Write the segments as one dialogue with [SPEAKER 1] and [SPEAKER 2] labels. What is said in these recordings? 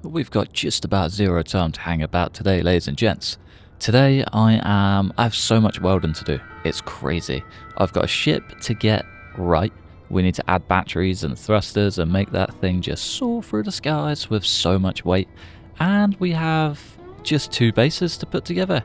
[SPEAKER 1] We've got just about zero time to hang about today, ladies and gents. Today I have so much welding to do. It's crazy. I've got a ship to get right. We need to add batteries and thrusters and make that thing just soar through the skies with so much weight. And we have just 2 bases to put together.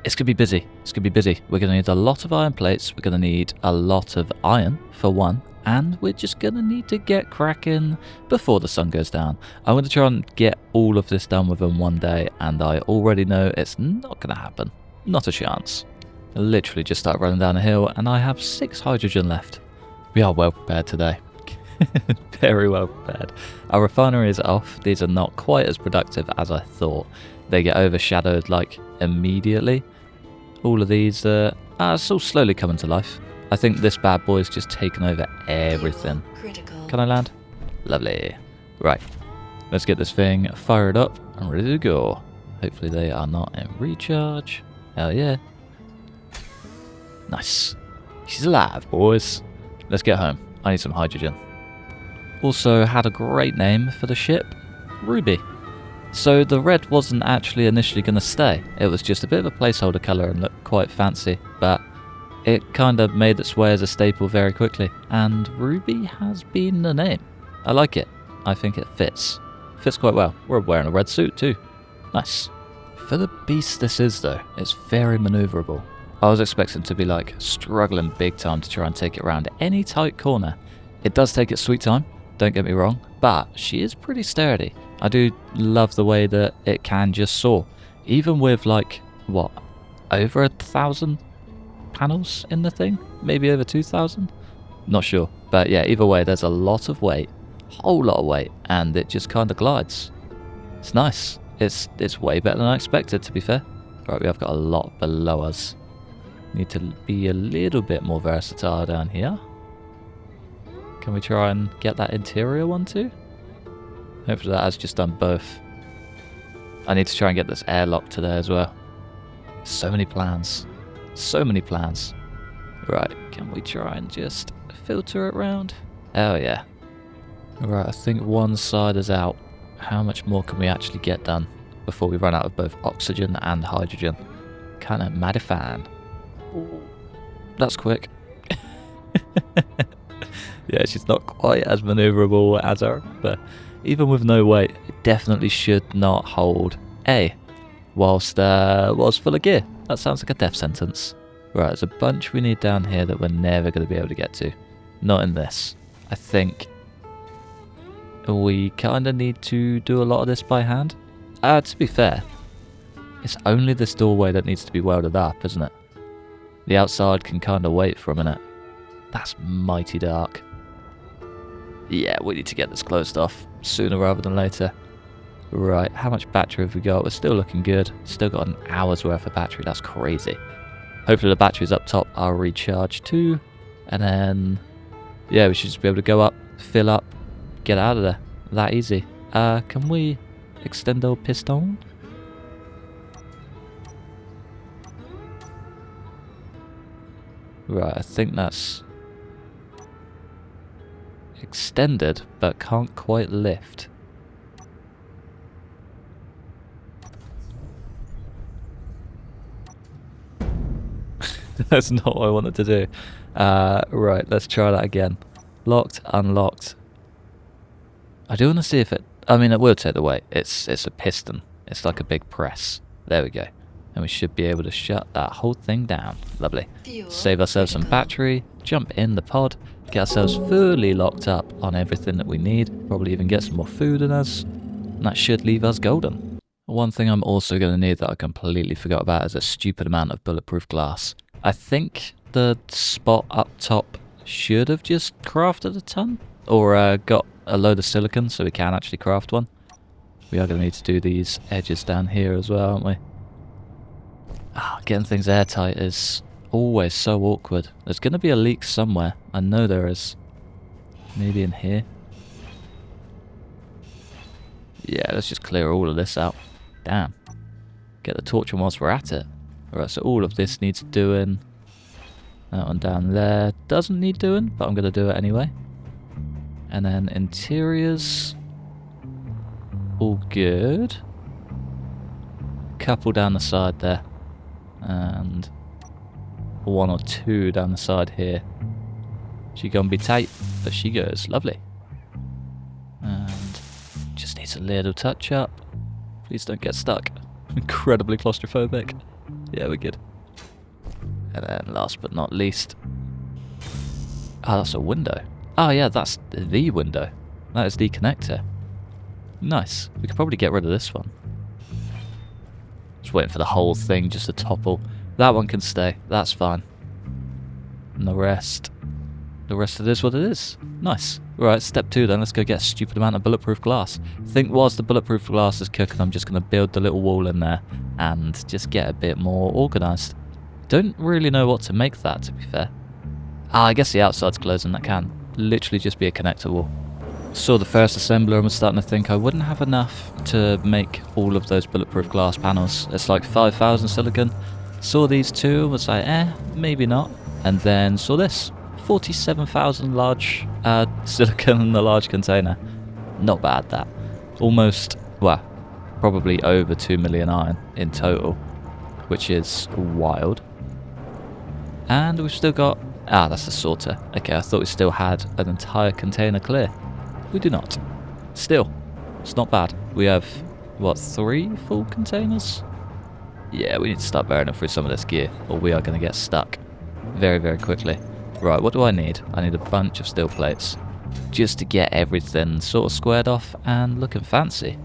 [SPEAKER 1] It's going to be busy. It's going to be busy. We're going to need a lot of iron plates. We're going to need a lot of iron for one. And we're just going to need to get cracking before the sun goes down. I'm going to try and get all of this done within one day. And I already know it's not going to happen. Not a chance. I literally just started running down a hill and I have 6 hydrogen left. We are well prepared today. Very well prepared. Our refinery is off. These are not quite as productive as I thought. They get overshadowed like immediately. All of these are still slowly coming to life. I think this bad boy's just taken over everything. Can I land? Lovely. Right. Let's get this thing fired up and ready to go. Hopefully they are not in recharge. Hell yeah. Nice. She's alive, boys. Let's get home. I need some hydrogen. Also had a great name for the ship. Ruby. So the red wasn't actually initially going to stay. It was just a bit of a placeholder colour and looked quite fancy. But it kind of made its way as a staple very quickly. And Ruby has been the name. I like it. I think it fits. Fits quite well. We're wearing a red suit too. Nice. For the beast this is though, it's very manoeuvrable. I was expecting to be like struggling big time to try and take it around any tight corner. It does take its sweet time, don't get me wrong, but she is pretty sturdy. I do love the way that it can just soar. Even with like, what, over 1,000 panels in the thing? Maybe over 2,000? Not sure. But yeah, either way, there's a lot of weight, whole lot of weight, and it just kind of glides. It's nice. It's way better than I expected, to be fair. Right, we have got a lot below us. Need to be a little bit more versatile down here. Can we try and get that interior one too? Hopefully that has just done both. I need to try and get this airlock today as well. So many plans. So many plans. Right, can we try and just filter it round? Oh yeah. Right, I think one side is out. How much more can we actually get done before we run out of both oxygen and hydrogen? Kinda mighty fine. That's quick. Yeah, she's not quite as manoeuvrable as her, but even with no weight, it definitely should not hold A whilst full of gear. That sounds like a death sentence. Right, there's a bunch we need down here that we're never going to be able to get to. Not in this. I think we kind of need to do a lot of this by hand. To be fair, it's only this doorway that needs to be welded up, isn't it? The outside can kind of wait for a minute. That's mighty dark. Yeah, we need to get this closed off sooner rather than later. Right, how much battery have we got? We're still looking good. Still got an hour's worth of battery. That's crazy. Hopefully the batteries up top are recharged too. And then, yeah, we should just be able to go up, fill up, get out of there. That easy. Can we extend our piston? Right, I think that's extended, but can't quite lift. That's not what I wanted to do. Right, let's try that again. Locked, unlocked. I do want to see if it... I mean, it will take the weight. It's a piston. It's like a big press. There we go. And we should be able to shut that whole thing down. Lovely. Save ourselves some battery, jump in the pod, get ourselves fully locked up on everything that we need, probably even get some more food in us, and that should leave us golden. One thing I'm also going to need that I completely forgot about is a stupid amount of bulletproof glass. I think the spot up top should have just crafted a ton, or got a load of silicon so we can actually craft one. We are going to need to do these edges down here as well, aren't we? Getting things airtight is always so awkward. There's going to be a leak somewhere. I know there is. Maybe in here. Yeah, let's just clear all of this out. Damn. Get the torch on whilst we're at it. Alright, so all of this needs doing. That one down there doesn't need doing, but I'm going to do it anyway. And then interiors. All good. Couple down the side there. And 1 or 2 down the side here. She gonna be tight, but she goes. Lovely. And just needs a little touch up. Please don't get stuck. Incredibly claustrophobic. Yeah, we're good. And then last but not least. Oh, that's a window. Oh yeah, that's the window. That is the connector. Nice. We could probably get rid of this one. Just waiting for the whole thing just to topple. That one can stay. That's fine. And the rest it is what it is. Nice. Right, step 2 then. Let's go get a stupid amount of bulletproof glass. I think whilst the bulletproof glass is cooking, I'm just going to build the little wall in there and just get a bit more organised. Don't really know what to make that, to be fair. Ah, I guess the outside's closing. That can literally just be a connector wall. Saw the first assembler and was starting to think I wouldn't have enough to make all of those bulletproof glass panels. It's like 5,000 silicon. Saw these 2 and was like, maybe not. And then saw this. 47,000 large silicon in the large container. Not bad, that. Almost, well, probably over 2 million iron in total, which is wild. And we've still got... Ah, that's the sorter. Okay, I thought we still had an entire container clear. We do not. Still, it's not bad. We have, what, 3 full containers? Yeah, we need to start burning through some of this gear, or we are going to get stuck very, very quickly. Right, what do I need? I need a bunch of steel plates just to get everything sort of squared off and looking fancy.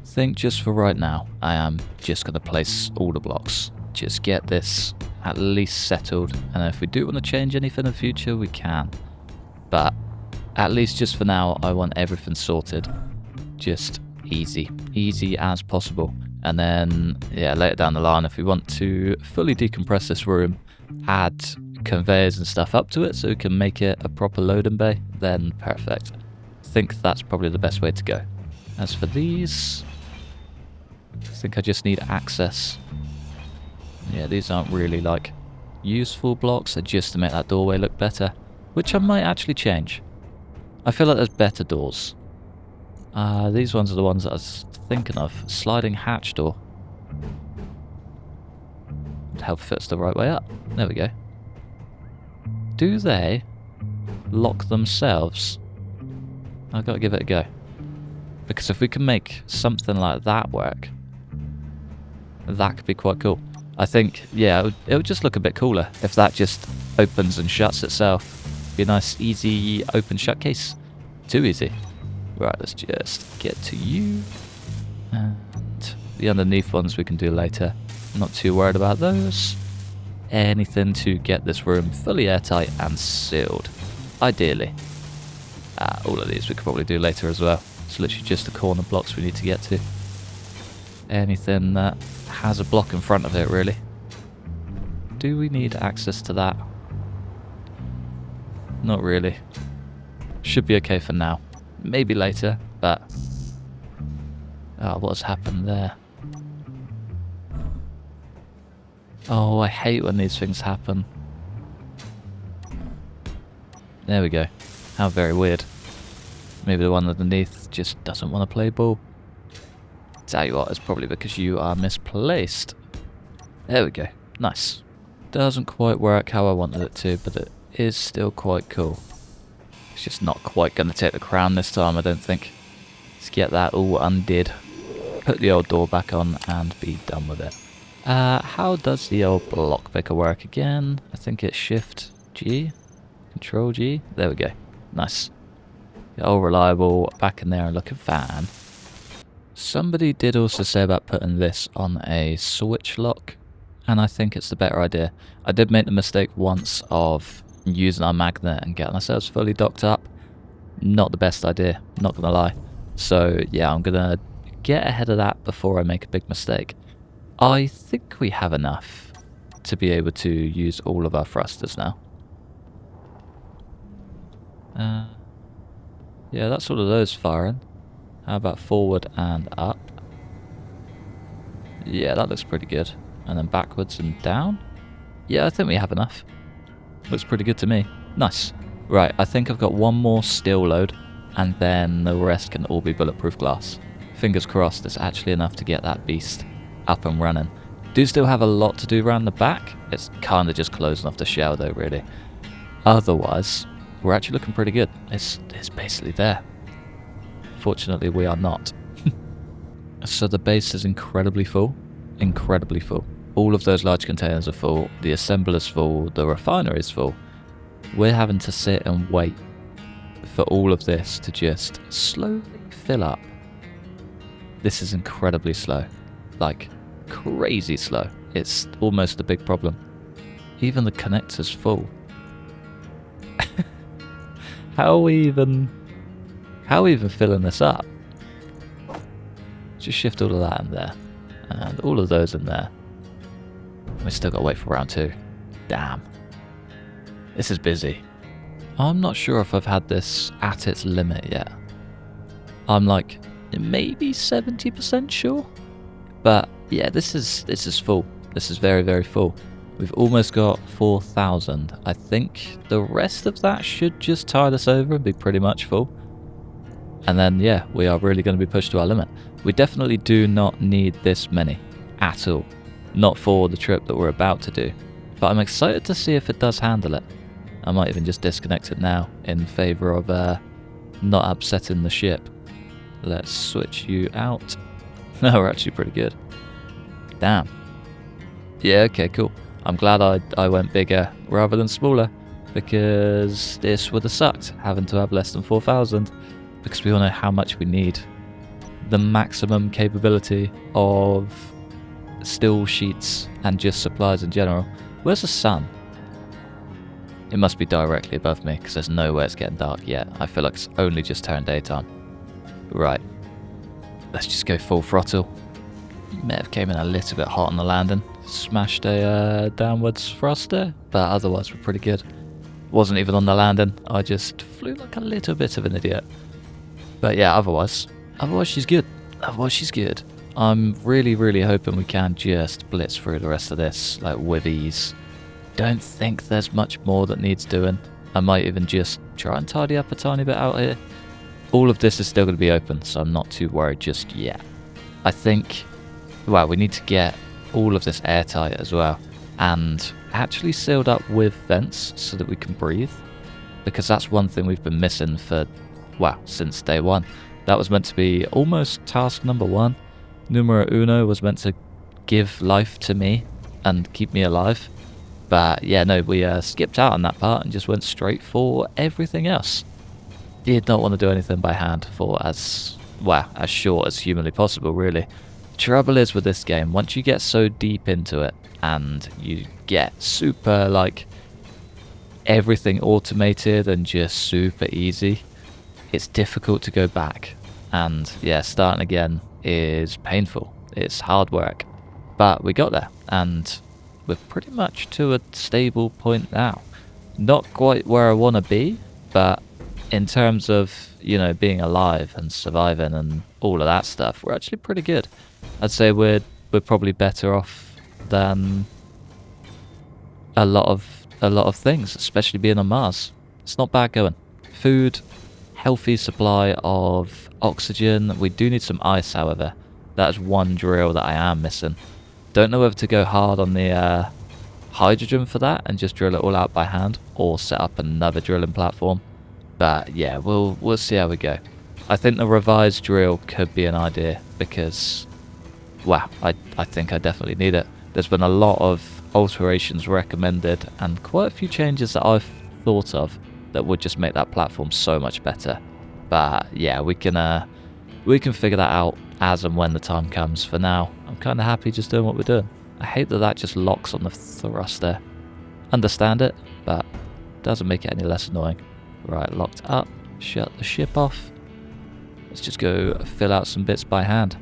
[SPEAKER 1] I think just for right now, I am just going to place all the blocks. Just get this at least settled, and if we do want to change anything in the future, we can. But at least just for now, I want everything sorted. Just easy as possible. And then, yeah, later down the line, if we want to fully decompress this room, add conveyors and stuff up to it so we can make it a proper loading bay, then perfect. I think that's probably the best way to go. As for these, I think I just need access. Yeah, these aren't really like useful blocks, they're just to make that doorway look better, which I might actually change. I feel like there's better doors. These ones are the ones that I was thinking of. Sliding hatch door. Would help if it's the right way up. There we go. Do they lock themselves? I've got to give it a go. Because if we can make something like that work, that could be quite cool. I think, yeah, it would just look a bit cooler if that just opens and shuts itself. Be a nice, easy open shut case. Too easy. Right, let's just get to you. And the underneath ones we can do later. Not too worried about those. Anything to get this room fully airtight and sealed. Ideally. All of these we could probably do later as well. It's literally just the corner blocks we need to get to. Anything that has a block in front of it, really. Do we need access to that? Not really. Should be okay for now. Maybe later, but... Oh, what's happened there? Oh, I hate when these things happen. There we go. How very weird. Maybe the one underneath just doesn't want to play ball. Tell you what, it's probably because you are misplaced. There we go. Nice. Doesn't quite work how I wanted it to, but it is still quite cool. It's just not quite going to take the crown this time, I don't think. Let's get that all undid. Put the old door back on and be done with it. How does the old block picker work again? I think it's Shift G, Control G. There we go. Nice. Get all reliable, back in there and looking fine. Somebody did also say about putting this on a switch lock, and I think it's the better idea. I did make the mistake once of using our magnet and getting ourselves fully docked up. Not the best idea, not gonna lie. So yeah, I'm gonna get ahead of that before I make a big mistake. I think we have enough to be able to use all of our thrusters now. Yeah, that's all of those firing. How about forward and up? Yeah, that looks pretty good. And then backwards and down? Yeah, I think we have enough. Looks pretty good to me. Nice. Right, I think I've got one more steel load, and then the rest can all be bulletproof glass. fingers crossed it's actually enough to get that beast up and running. Do still have a lot to do around the back. It's kind of just closing off the shell though, really. Otherwise, we're actually looking pretty good. It's basically there. Fortunately, we are not. So the base is incredibly full. Incredibly full. All of those large containers are full. The assembler's full. The refinery is full. We're having to sit and wait for all of this to just slowly fill up. This is incredibly slow. Like, crazy slow. It's almost a big problem. Even the connector's full. How are we even filling this up? Just shift all of that in there. And all of those in there. We still got to wait for round 2. Damn. This is busy. I'm not sure if I've had this at its limit yet. I'm like maybe 70% sure. But yeah, this is full. This is very, very full. We've almost got 4,000. I think the rest of that should just tide us over and be pretty much full. And then, yeah, we are really going to be pushed to our limit. We definitely do not need this many at all. Not for the trip that we're about to do. But I'm excited to see if it does handle it. I might even just disconnect it now in favour of not upsetting the ship. Let's switch you out. No, we're actually pretty good. Damn. Yeah, okay, cool. I'm glad I went bigger rather than smaller, because this would have sucked having to have less than 4,000, because we all know how much we need. The maximum capability of steel sheets and just supplies in general. Where's the sun? It must be directly above me, because there's no way it's getting dark yet. I feel like it's only just turned daytime. Right. Let's just go full throttle. May have came in a little bit hot on the landing. Smashed a downwards thrust there, but otherwise we're pretty good. Wasn't even on the landing. I just flew like a little bit of an idiot. But yeah, otherwise she's good. Otherwise she's good. I'm really, really hoping we can just blitz through the rest of this like with ease. Don't think there's much more that needs doing. I might even just try and tidy up a tiny bit out here. All of this is still going to be open, so I'm not too worried just yet. I think, well, we need to get all of this airtight as well, and actually sealed up with vents so that we can breathe, because that's one thing we've been missing for, well, since day one. That was meant to be almost task number 1. Numero uno was meant to give life to me and keep me alive, but yeah, no, we skipped out on that part and just went straight for everything else. Did not want to do anything by hand for as short as humanly possible, really. Trouble is with this game, once you get so deep into it and you get super like everything automated and just super easy, it's difficult to go back. And yeah, starting again is painful. It's hard work. But we got there, and we're pretty much to a stable point now. Not quite where I want to be, but in terms of, you know, being alive and surviving and all of that stuff, we're actually pretty good. I'd say we're probably better off than a lot of things, especially being on Mars. It's not bad going. Food, healthy supply of oxygen. We do need some ice, however. That is one drill that I am missing. Don't know whether to go hard on the hydrogen for that and just drill it all out by hand, or set up another drilling platform. But yeah, we'll see how we go. I think the revised drill could be an idea, because, wow, I think I definitely need it. There's been a lot of alterations recommended and quite a few changes that I've thought of that would just make that platform so much better. But yeah, we can figure that out as and when the time comes. For now, I'm kind of happy just doing what we're doing. I hate that just locks on the thruster. Understand it, but doesn't make it any less annoying. Right, locked up. Shut the ship off. Let's just go fill out some bits by hand.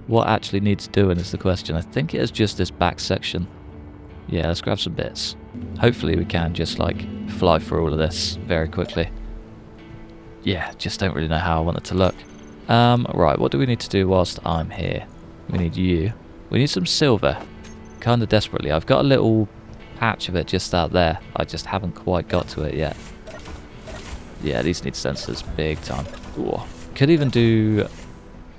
[SPEAKER 1] What actually needs doing is the question. I think it is just this back section. Yeah, let's grab some bits. Hopefully we can just like fly through all of this very quickly. Yeah, just don't really know how I want it to look. Right, what do we need to do whilst I'm here? We need you. We need some silver. Kind of desperately. I've got a little patch of it just out there. I just haven't quite got to it yet. Yeah, these need sensors big time. Ooh. Could even do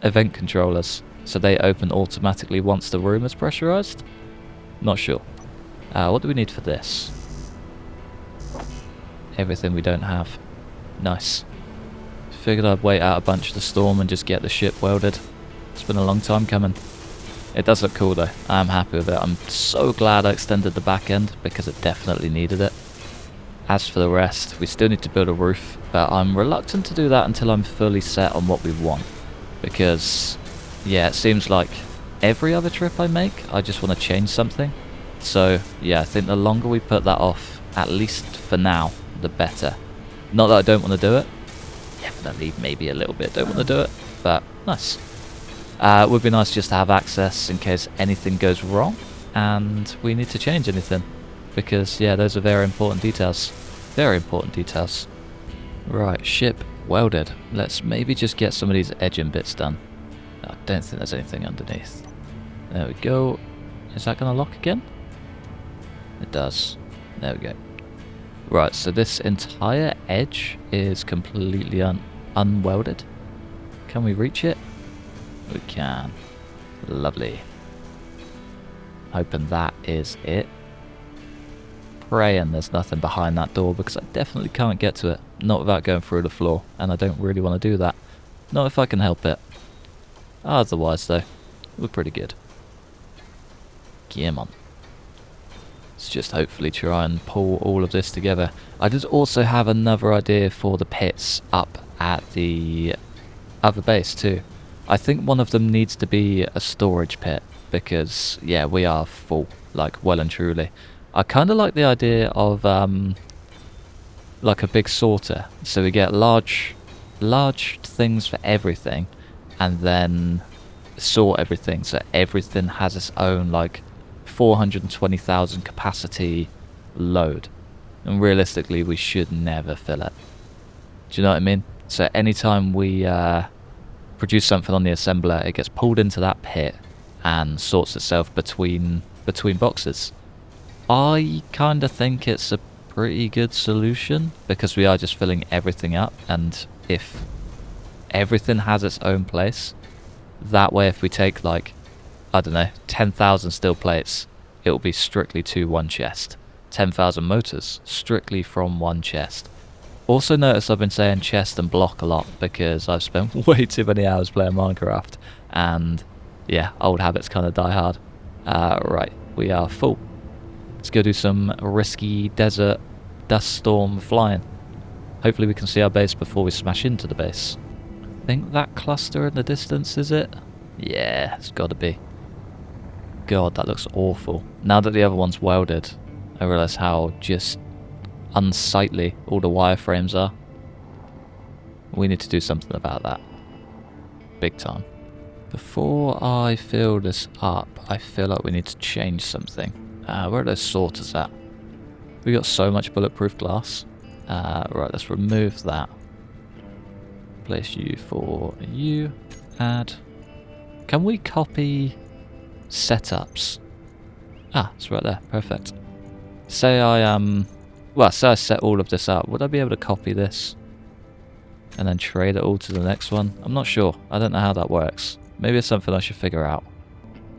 [SPEAKER 1] event controllers, so they open automatically once the room is pressurized? Not sure. What do we need for this? Everything we don't have. Nice. Figured I'd wait out a bunch of the storm and just get the ship welded. It's been a long time coming. It does look cool though. I'm happy with it. I'm so glad I extended the back end because it definitely needed it. As for the rest, we still need to build a roof, but I'm reluctant to do that until I'm fully set on what we want. Because, yeah, it seems like every other trip I make, I just want to change something. So, yeah, I think the longer we put that off, at least for now, the better. Not that I don't want to do it. Definitely, maybe a little bit don't want to do it, but nice. It would be nice just to have access in case anything goes wrong and we need to change anything. Because, yeah, those are very important details. Very important details. Right, ship welded. Let's maybe just get some of these edging bits done. I don't think there's anything underneath. There we go. Is that going to lock again? It does. There we go. Right, so this entire edge is completely unwelded. Can we reach it? We can. Lovely. Hoping that is it. Praying there's nothing behind that door because I definitely can't get to it. Not without going through the floor, and I don't really want to do that. Not if I can help it. Otherwise though, we're pretty good. Come on. Let's just hopefully try and pull all of this together. I did also have another idea for the pits up at the other base too. I think one of them needs to be a storage pit because, yeah, we are full, like well and truly. I kind of like the idea of like a big sorter, so we get large things for everything, and then sort everything so everything has its own like 420,000 capacity load, and realistically we should never fill it. Do you know what I mean? So anytime we produce something on the assembler, it gets pulled into that pit and sorts itself between boxes. I kind of think it's a pretty good solution because we are just filling everything up, and if everything has its own place, that way if we take like, I don't know, 10,000 steel plates, it will be strictly to one chest. 10,000 motors, strictly from one chest. Also notice I've been saying chest and block a lot because I've spent way too many hours playing Minecraft, and yeah, old habits kind of die hard. Right, we are full. Let's go do some risky desert dust storm flying. Hopefully we can see our base before we smash into the base. I think that cluster in the distance is it? Yeah, it's got to be. God, that looks awful. Now that the other one's welded, I realise how just unsightly all the wireframes are. We need to do something about that. Big time. Before I fill this up, I feel like we need to change something. Where are those sorters at? We got so much bulletproof glass. Right, let's remove that. Place you for you. Add. Can we copy setups? Ah, it's right there. Perfect. Say say I set all of this up. Would I be able to copy this and then trade it all to the next one? I'm not sure. I don't know how that works. Maybe it's something I should figure out.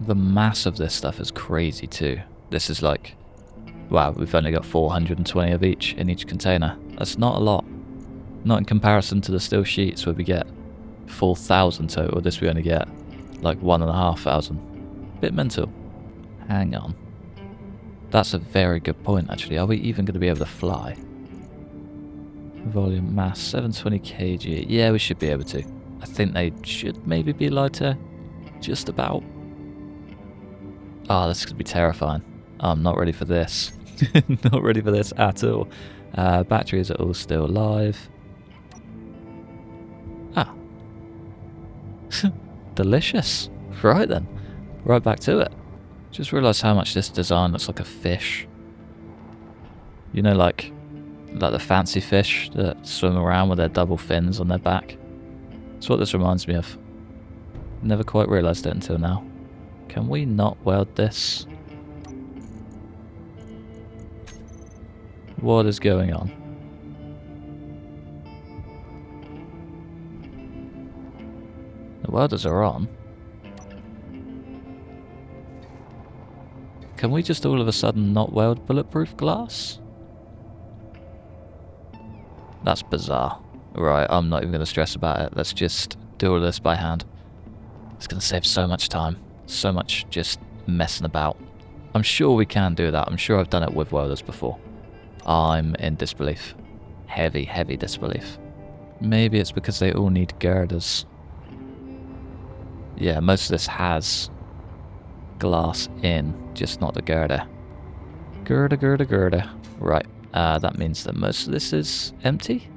[SPEAKER 1] The mass of this stuff is crazy too. This is like, wow, we've only got 420 of each in each container. That's not a lot. Not in comparison to the steel sheets where we get 4,000 total. This we only get like 1,500. Bit mental. Hang on. That's a very good point actually. Are we even going to be able to fly? Volume mass 720 kg. Yeah, we should be able to. I think they should maybe be lighter. Just about. Oh, this could be terrifying. I'm not ready for this. Not ready for this at all. Batteries are all still alive. Ah. Delicious. Right then. Right back to it. Just realised how much this design looks like a fish. You know, like the fancy fish that swim around with their double fins on their back. That's what this reminds me of. Never quite realised it until now. Can we not weld this? What is going on? The welders are on. Can we just all of a sudden not weld bulletproof glass? That's bizarre. Right, I'm not even going to stress about it. Let's just do all this by hand. It's going to save so much time. So much just messing about. I'm sure we can do that. I'm sure I've done it with welders before. I'm in disbelief. Heavy, heavy disbelief. Maybe it's because they all need girders. Yeah, most of this has glass in, just not the girder. Girder, girder, girder. Right, that means that most of this is empty?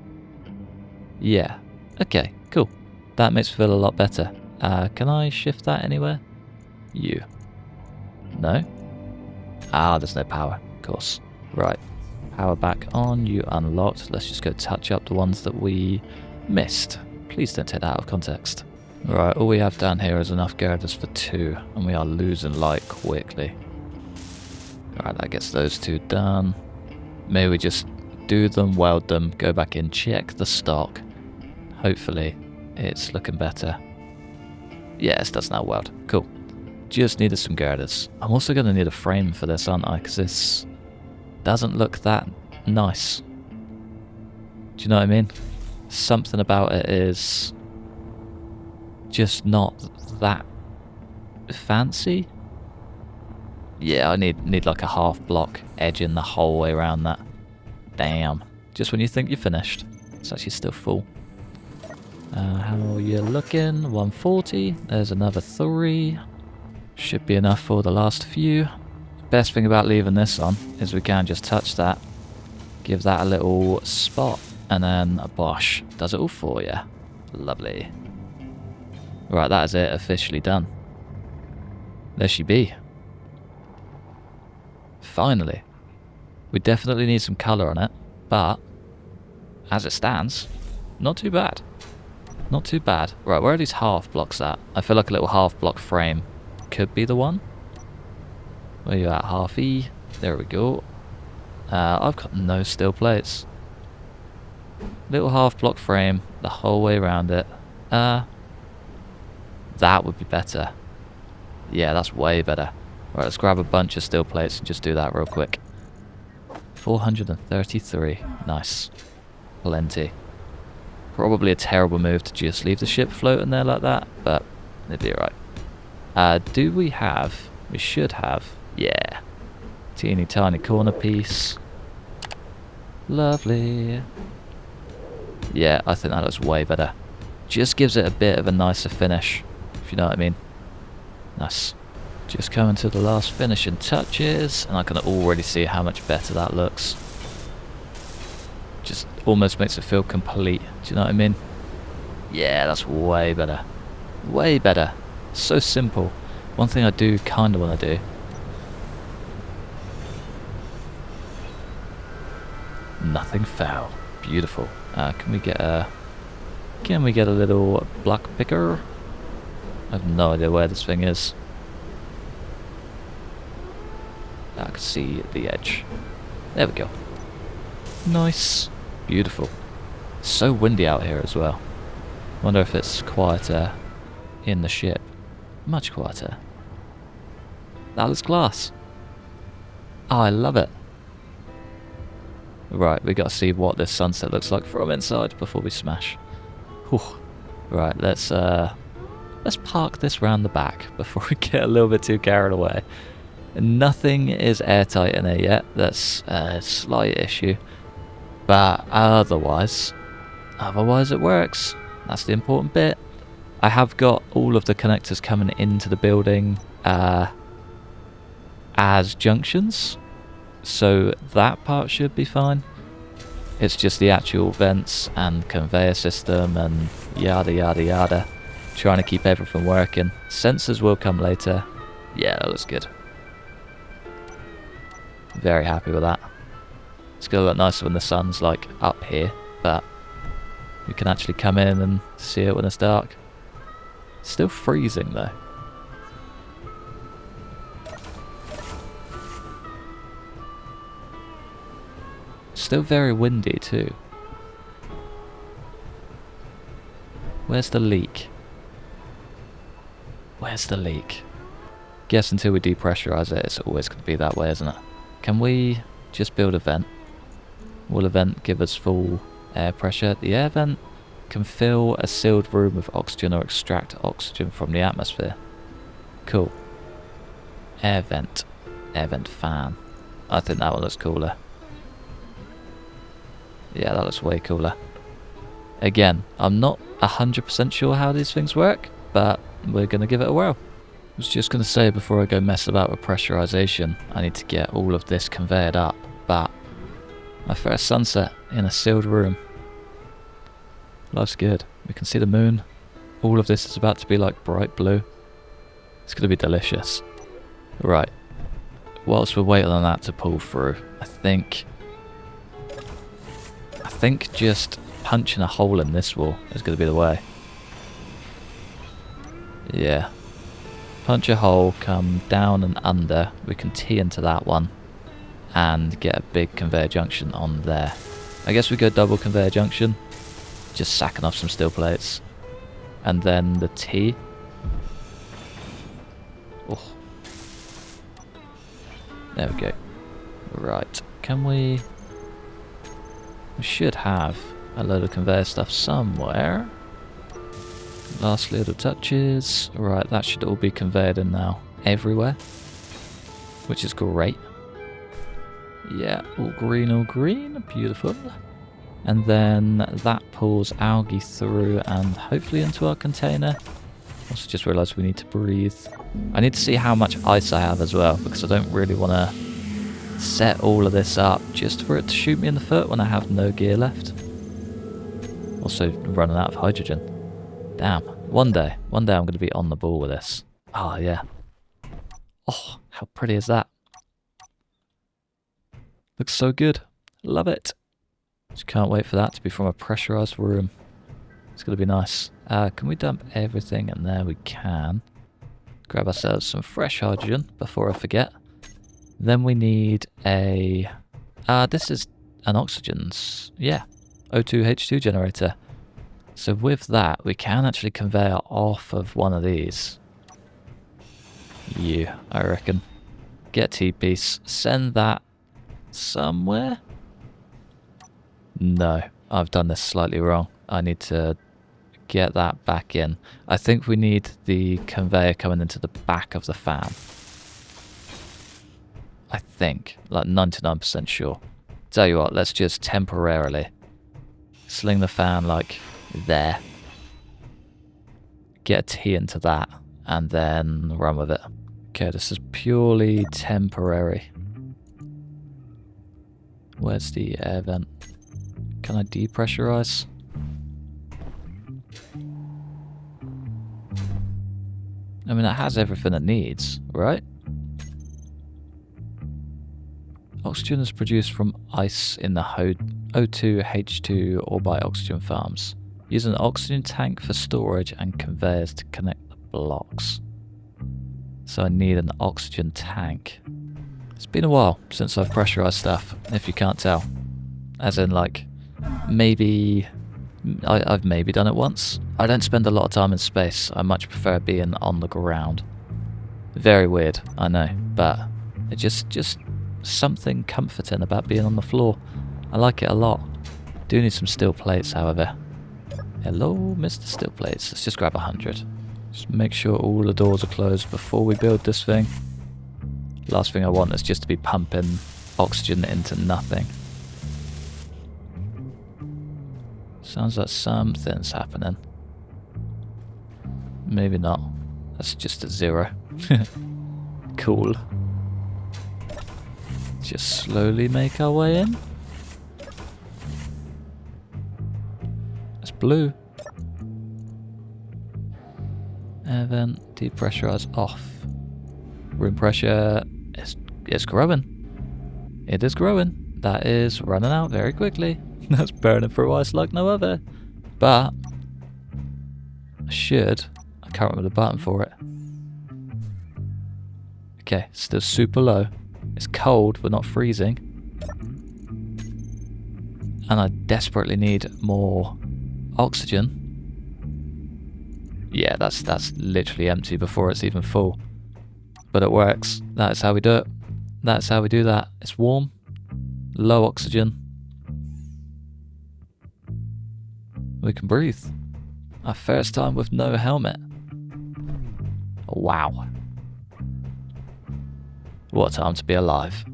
[SPEAKER 1] Yeah, okay, cool. That makes me feel a lot better. Can I shift that anywhere? You. No? Ah, there's no power, of course. Right, power back on, you unlocked. Let's just go touch up the ones that we missed. Please don't take that out of context. Right, all we have down here is enough girders for 2, and we are losing light quickly. Right, that gets those 2 done. Maybe we just do them, weld them, go back in, check the stock. Hopefully, it's looking better. Yes, that's now weld. Cool. Just needed some girders. I'm also going to need a frame for this, aren't I? Because this doesn't look that nice. Do you know what I mean? Something about it is just not that fancy. Yeah, I need like a half block edging the whole way around that. Damn. Just when you think you're finished, it's actually still full. How are you looking? 140. There's another 3. Should be enough for the last few. Best thing about leaving this on is we can just touch that, give that a little spot, and then bosh, does it all for you. Lovely. Right, that is it, officially done. There she be. Finally. We definitely need some colour on it, but as it stands, not too bad. Not too bad. Right, where are these half blocks at? I feel like a little half block frame could be the one. Where you at, half E? There we go. I've got no steel plates. Little half block frame the whole way around it. That would be better. Yeah, that's way better. Right, let's grab a bunch of steel plates and just do that real quick. 433. Nice. Plenty. Probably a terrible move to just leave the ship floating there like that, but it'd be alright. Do we have... We should have... Yeah. Teeny tiny corner piece. Lovely. Yeah, I think that looks way better. Just gives it a bit of a nicer finish, if you know what I mean. Nice. Just coming to the last finishing touches, and I can already see how much better that looks. Just almost makes it feel complete, do you know what I mean? Yeah, that's way better. Way better. So simple. One thing I do kind of want to do. Nothing foul. Beautiful. Can we get a little block picker? I have no idea where this thing is. I can see the edge. There we go. Nice. Beautiful. So windy out here as well. Wonder if it's quieter in the ship. Much quieter. That looks class. Oh, I love it. Right, we got to see what this sunset looks like from inside before we smash. Whew. Right, let's park this round the back before we get a little bit too carried away. Nothing is airtight in here yet. That's a slight issue, but otherwise it works. That's the important bit. I have got all of the connectors coming into the building as junctions, so that part should be fine. It's just the actual vents and conveyor system and yada yada yada, trying to keep everything working. Sensors will come later. Yeah, that looks good. Very happy with that. It's gonna look nicer when the sun's like up here, but you can actually come in and see it when it's dark. Still freezing though. Still very windy too. Where's the leak? Where's the leak? Guess until we depressurize it, it's always going to be that way, isn't it? Can we just build a vent? Will a vent give us full air pressure? The air vent can fill a sealed room with oxygen or extract oxygen from the atmosphere. Cool. Air vent. Air vent fan. I think that one looks cooler. Yeah, that looks way cooler. Again, I'm not 100% sure how these things work, but we're going to give it a whirl. I was just going to say before I go mess about with pressurization, I need to get all of this conveyed up, but my first sunset in a sealed room. Life's good. We can see the moon. All of this is about to be like bright blue. It's going to be delicious. Right. Whilst we're waiting on that to pull through, I think just punching a hole in this wall is going to be the way. Yeah. Punch a hole, come down and under. We can tee into that one and get a big conveyor junction on there. I guess we go double conveyor junction, just sacking off some steel plates. And then the T. Oh. There we go. Right. Can we... We should have a load of conveyor stuff somewhere. Last little touches. Right, that should all be conveyed in now. Everywhere. Which is great. Yeah, all green, beautiful. And then that pulls algae through and hopefully into our container. Also just realised we need to breathe. I need to see how much ice I have as well, because I don't really want to set all of this up just for it to shoot me in the foot when I have no gear left. Also running out of hydrogen. Damn. One day I'm going to be on the ball with this. Oh, yeah. Oh, how pretty is that? Looks so good. Love it. Just can't wait for that to be from a pressurized room. It's going to be nice. Can we dump everything in there? We can. Grab ourselves some fresh hydrogen before I forget. Then we need a... this is an oxygen's... Yeah. O2H2 generator. So with that, we can actually convey off of one of these. Yeah, I reckon. Get a T-piece. Send that somewhere? No, I've done this slightly wrong. I need to get that back in. I think we need the conveyor coming into the back of the fan. I think, like 99% sure. Tell you what, let's just temporarily sling the fan like there. Get a T into that and then run with it. Okay, this is purely temporary. Where's the air vent? Can I depressurize? I mean, it has everything it needs, right? Oxygen is produced from ice in the O2H2 or by oxygen farms. Use an oxygen tank for storage and conveyors to connect the blocks. So I need an oxygen tank. It's been a while since I've pressurized stuff, if you can't tell. As in, like, maybe... I've maybe done it once. I don't spend a lot of time in space. I much prefer being on the ground. Very weird, I know, but it just something comforting about being on the floor. I like it a lot. Do need some steel plates, however. Hello, Mr. Steel Plates. Let's just grab 100. Just make sure all the doors are closed before we build this thing. Last thing I want is just to be pumping oxygen into nothing. Sounds like something's happening. Maybe not. That's just a 0. Cool. Just slowly make our way in. It's blue. Air vent, depressurize off. Room pressure is growing. It is growing. That is running out very quickly. That's burning through ice like no other. But I can't remember the button for it. Okay, still super low. It's cold, but not freezing. And I desperately need more oxygen. Yeah, that's literally empty before it's even full. But it works. That is how we do it. That's how we do that. It's warm, low oxygen. We can breathe. Our first time with no helmet. Wow. What a time to be alive.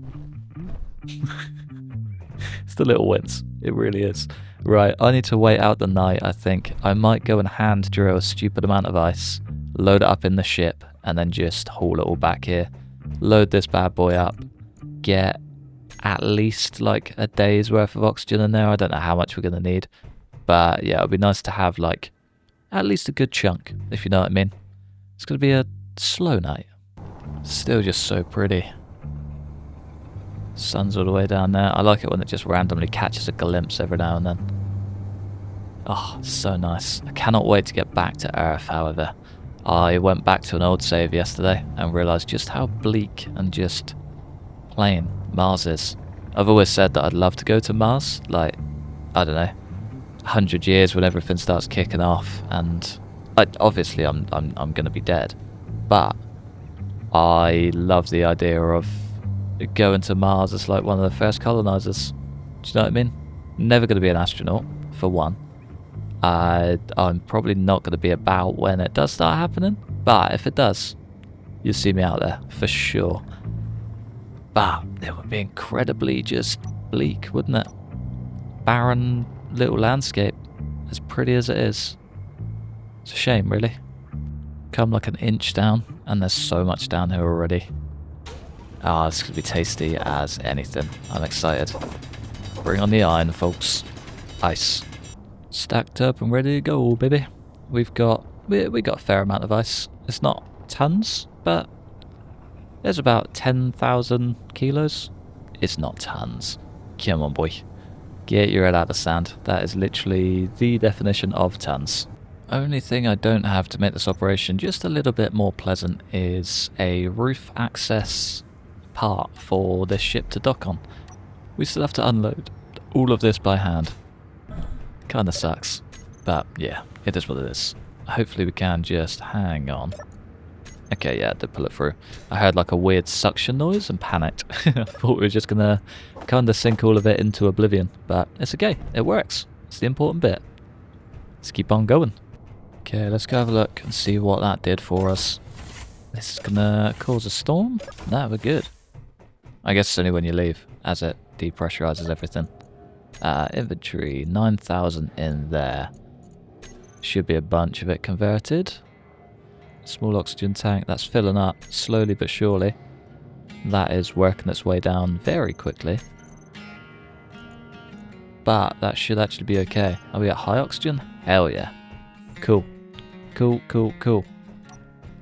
[SPEAKER 1] It's the little wins. It really is. Right, I need to wait out the night, I think. I might go and hand drill a stupid amount of ice, load it up in the ship, and then just haul it all back here. Load this bad boy up. Get at least like a day's worth of oxygen in there. I don't know how much we're going to need. But yeah, it'd be nice to have like at least a good chunk, if you know what I mean. It's going to be a slow night. Still just so pretty. Sun's all the way down there. I like it when it just randomly catches a glimpse every now and then. Oh, so nice. I cannot wait to get back to Earth, however. I went back to an old save yesterday and realised just how bleak and just plain Mars is. I've always said that I'd love to go to Mars, like, I don't know, 100 years when everything starts kicking off, and obviously I'm going to be dead, but I love the idea of going to Mars as like one of the first colonizers. Do you know what I mean? Never going to be an astronaut, for one. I'm probably not going to be about when it does start happening, but if it does, you'll see me out there for sure. But it would be incredibly just bleak, wouldn't it? Barren little landscape, as pretty as it is. It's a shame, really. Come like an inch down, and there's so much down here already. Ah, it's going to be tasty as anything. I'm excited. Bring on the iron, folks. Ice. Stacked up and ready to go, baby. we got a fair amount of ice. It's not tons, but there's about 10,000 kilos. It's not tons. Come on, boy. Get your head out of the sand. That is literally the definition of tons. Only thing I don't have to make this operation just a little bit more pleasant is a roof access part for this ship to dock on. We still have to unload all of this by hand. Kinda sucks. But yeah, it is what it is. Hopefully we can just hang on. Okay, yeah, I did pull it through. I heard like a weird suction noise and panicked. I thought we were just gonna kinda sink all of it into oblivion. But it's okay, it works. It's the important bit. Let's keep on going. Okay, let's go have a look and see what that did for us. This is gonna cause a storm? No, we're good. I guess it's only when you leave, as it depressurizes everything. Inventory, 9,000 in there. Should be a bunch of it converted. Small oxygen tank, that's filling up slowly but surely. That is working its way down very quickly. But that should actually be okay. Are we at high oxygen? Hell yeah. Cool. Cool, cool, cool.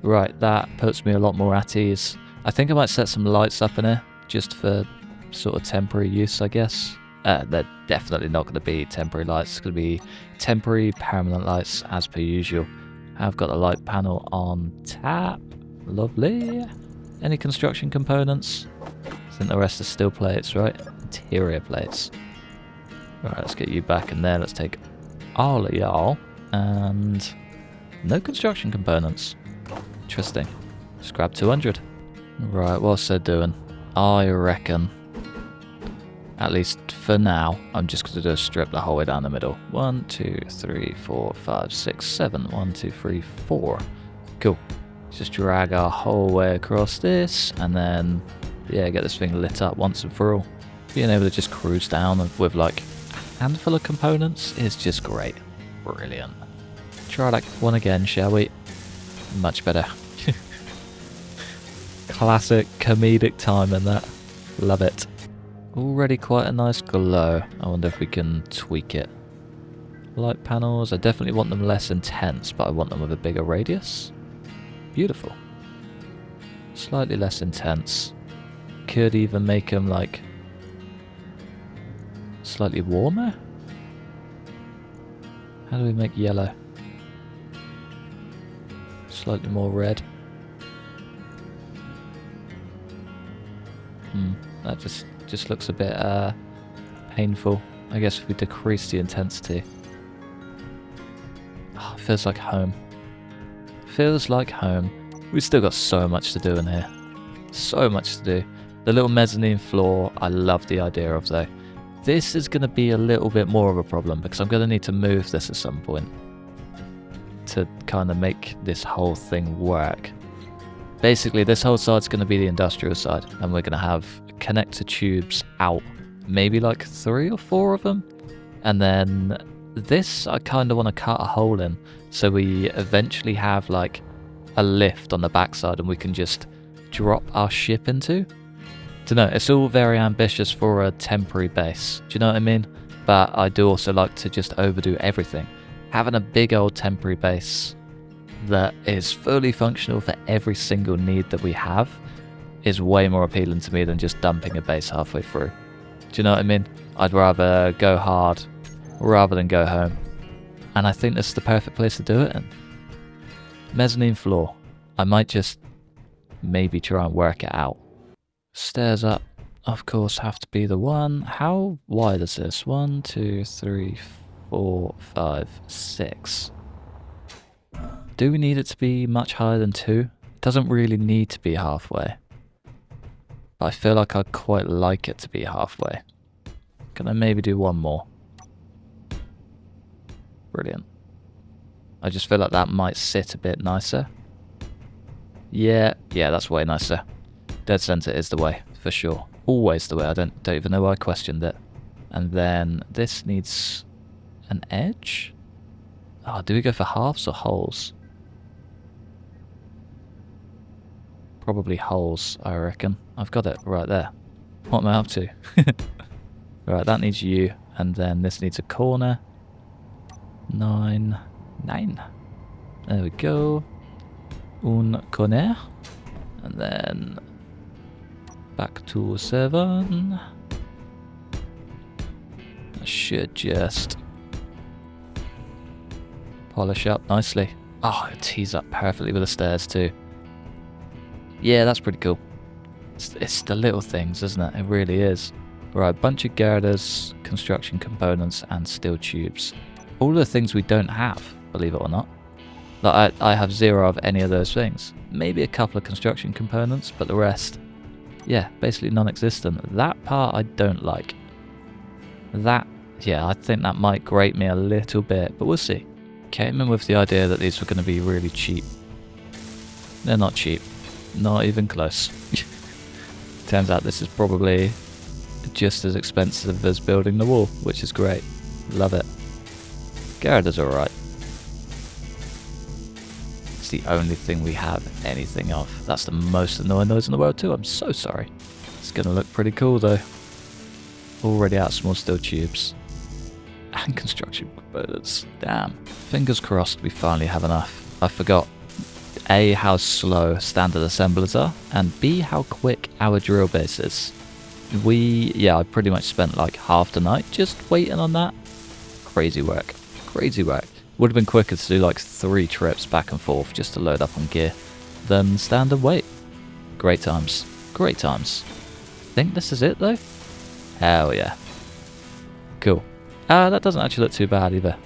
[SPEAKER 1] Right, that puts me a lot more at ease. I think I might set some lights up in here, just for sort of temporary use, I guess. They're definitely not going to be temporary lights. It's going to be temporary, permanent lights, as per usual. I've got the light panel on tap. Lovely. Any construction components? I think the rest are steel plates, right? Interior plates. Right, let's get you back in there. Let's take all of y'all. And no construction components. Interesting. Let's grab 200. Right, what's that doing? I reckon, at least for now, I'm just going to do a strip the whole way down the middle. 1, 2, 3, 4, 5, 6, 7. 1, 2, 3, 4. Cool. Just drag our whole way across this, and then, yeah, get this thing lit up once and for all. Being able to just cruise down with like a handful of components is just great. Brilliant. Try that one again, shall we? Much better. Classic comedic timing, that. Love it. Already quite a nice glow. I wonder if we can tweak it. Light panels, I definitely want them less intense, but I want them with a bigger radius. Beautiful. Slightly less intense. Could even make them like slightly warmer. How do we make yellow? Slightly more red. That just looks a bit painful. I guess if we decrease the intensity. Oh, it feels like home. Feels like home. We've still got so much to do in here. So much to do. The little mezzanine floor, I love the idea of though. This is going to be a little bit more of a problem because I'm going to need to move this at some point to kind of make this whole thing work. Basically, this whole side's going to be the industrial side, and we're going to have connector tubes out, maybe like 3 or 4 of them. And then this I kind of want to cut a hole in so we eventually have like a lift on the backside and we can just drop our ship into. Don't know, it's all very ambitious for a temporary base, do you know what I mean? But I do also like to just overdo everything. Having a big old temporary base that is fully functional for every single need that we have is way more appealing to me than just dumping a base halfway through. Do you know what I mean? I'd rather go hard rather than go home. And I think this is the perfect place to do it in. Mezzanine floor. I might just maybe try and work it out. Stairs up, of course, have to be the one. How wide is this? 1, 2, 3, 4, 5, 6. Do we need it to be much higher than 2? It doesn't really need to be halfway. But I feel like I'd quite like it to be halfway. Can I maybe do one more? Brilliant. I just feel like that might sit a bit nicer. Yeah, that's way nicer. Dead center is the way, for sure. Always the way. I don't even know why I questioned it. And then this needs an edge? Oh, do we go for halves or holes? Probably holes, I reckon. I've got it right there. What am I up to? Right, that needs you. And then this needs a corner. 9. There we go. Un corner. And then back to 7. I should just polish up nicely. Oh, it tees up perfectly with the stairs too. Yeah, that's pretty cool. It's the little things, isn't it? It really is. Right, bunch of girders, construction components, and steel tubes. All the things we don't have, believe it or not. Like, I have 0 of any of those things. Maybe a couple of construction components, but the rest, yeah, basically non-existent. That part I don't like. That, yeah, I think that might grate me a little bit, but we'll see. Came in with the idea that these were going to be really cheap. They're not cheap. Not even close. Turns out this is probably just as expensive as building the wall, which is great. Love it. Girders are alright. It's the only thing we have anything of. That's the most annoying noise in the world too. I'm so sorry. It's going to look pretty cool though. Already out small steel tubes. And construction components. Damn. Fingers crossed we finally have enough. I forgot A, how slow standard assemblers are, and B, how quick our drill base is. I pretty much spent like half the night just waiting on that. Crazy work. Crazy work. Would have been quicker to do like 3 trips back and forth just to load up on gear than standard wait. Great times. Great times. Think this is it though? Hell yeah. Cool. That doesn't actually look too bad either.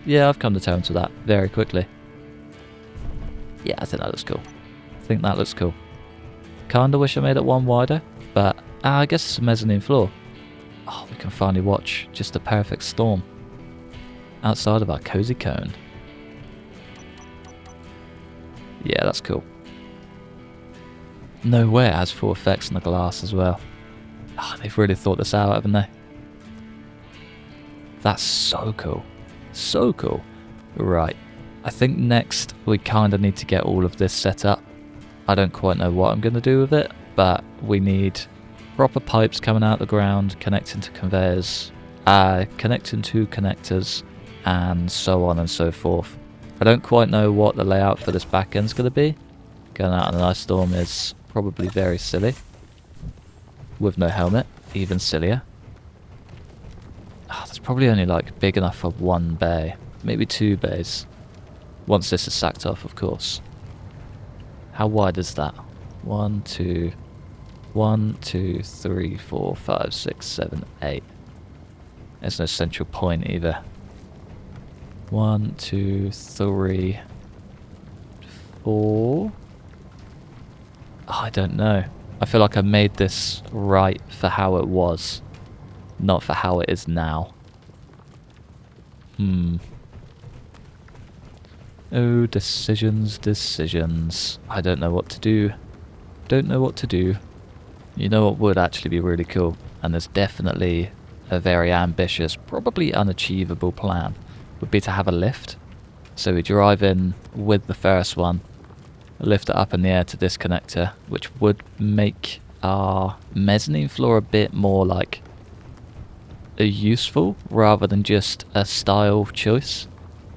[SPEAKER 1] Yeah, I've come to terms with that very quickly. Yeah, I think that looks cool. Kinda wish I made it one wider, but I guess it's a mezzanine floor. Oh, we can finally watch just the perfect storm outside of our cozy cone. Yeah, that's cool. No way it has full effects on the glass as well. Oh, they've really thought this out, haven't they? That's so cool. So cool. Right. I think next we kind of need to get all of this set up. I don't quite know what I'm going to do with it, but we need proper pipes coming out of the ground, connecting to conveyors, connecting to connectors, and so on and so forth. I don't quite know what the layout for this back end's going to be. Going out in an ice storm is probably very silly. With no helmet, even sillier. That's probably only like big enough for 1 bay, maybe 2 bays. Once this is sacked off, of course. How wide is that? 1, 2, 3, 4, 5, 6, 7, 8. There's no central point either. 1, 2, 3, or... Oh, I don't know. I feel like I made this right for how it was, not for how it is now. Oh, decisions, decisions. I don't know what to do. Don't know what to do. You know what would actually be really cool, and there's definitely a very ambitious, probably unachievable plan, would be to have a lift. So we drive in with the first one, lift it up in the air to this connector, which would make our mezzanine floor a bit more like useful rather than just a style choice,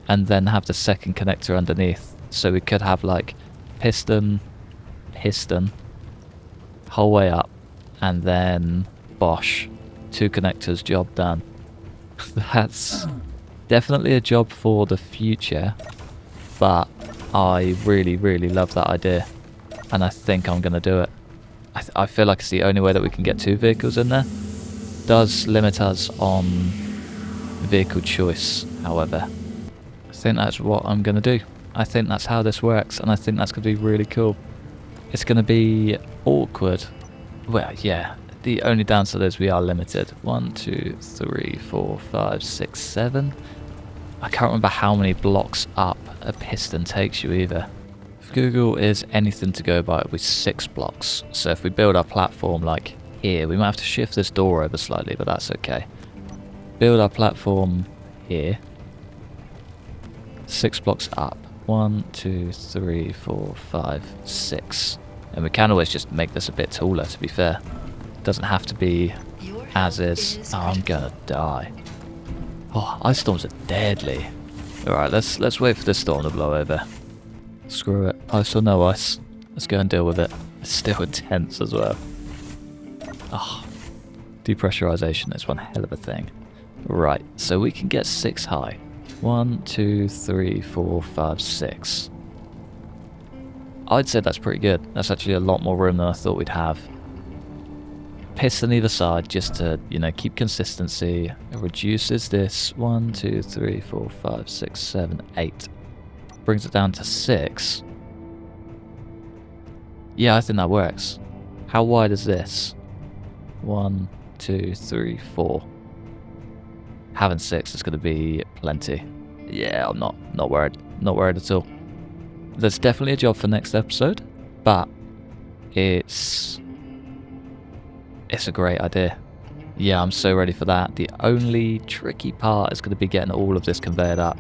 [SPEAKER 1] and then have the second connector underneath. So we could have like piston, whole way up, and then bosh, 2 connectors, job done. That's definitely a job for the future, but I really, really love that idea, and I think I'm going to do it. I feel like it's the only way that we can get 2 vehicles in there. Does limit us on vehicle choice, however. I think that's what I'm going to do. I think that's how this works, and I think that's going to be really cool. It's going to be awkward. Well, yeah, the only downside is we are limited. 1, 2, 3, 4, 5, 6, 7. I can't remember how many blocks up a piston takes you either. If Google is anything to go by, it'll be 6 blocks. So if we build our platform like here, we might have to shift this door over slightly, but that's okay. Build our platform here. 6 blocks up. 1, 2, 3, 4, 5, 6. And we can always just make this a bit taller, to be fair. It doesn't have to be as is. Oh, I'm gonna die. Oh, ice storms are deadly. Alright, let's wait for this storm to blow over. Screw it. Ice or no ice. Let's go and deal with it. It's still intense as well. Oh, depressurization is one hell of a thing. Right, so we can get 6 high. 1, 2, 3, 4, 5, 6. I'd say that's pretty good. That's actually a lot more room than I thought we'd have. Piston either side just to, you know, keep consistency. It reduces this 1, 2, 3, 4, 5, 6, 7, 8. Brings it down to 6. Yeah, I think that works. How wide is this? 1, 2, 3, 4. Having 6 is going to be plenty. Yeah, I'm not worried. Not worried at all. There's definitely a job for next episode, but it's a great idea. Yeah, I'm so ready for that. The only tricky part is going to be getting all of this conveyed up.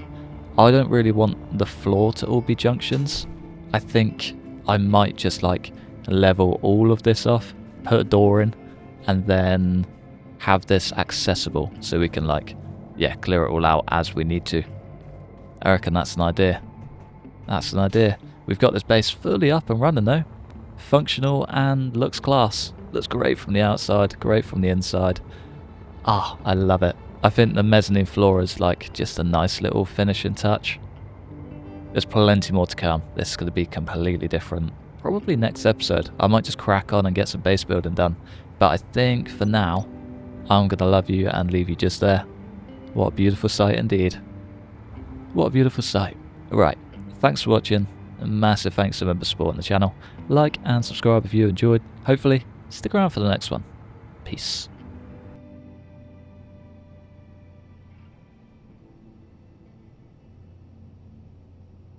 [SPEAKER 1] I don't really want the floor to all be junctions. I think I might just like level all of this off, put a door in, and then have this accessible so we can like, yeah, clear it all out as we need to. I reckon that's an idea. That's an idea. We've got this base fully up and running though. Functional and looks class. Looks great from the outside, great from the inside. Ah, I love it. I think the mezzanine floor is like just a nice little finishing touch. There's plenty more to come. This is going to be completely different. Probably next episode. I might just crack on and get some base building done. But I think for now, I'm going to love you and leave you just there. What a beautiful sight indeed. What a beautiful sight. Right. Thanks for watching. A massive thanks to members supporting the channel. Like and subscribe if you enjoyed. Hopefully, stick around for the next one. Peace.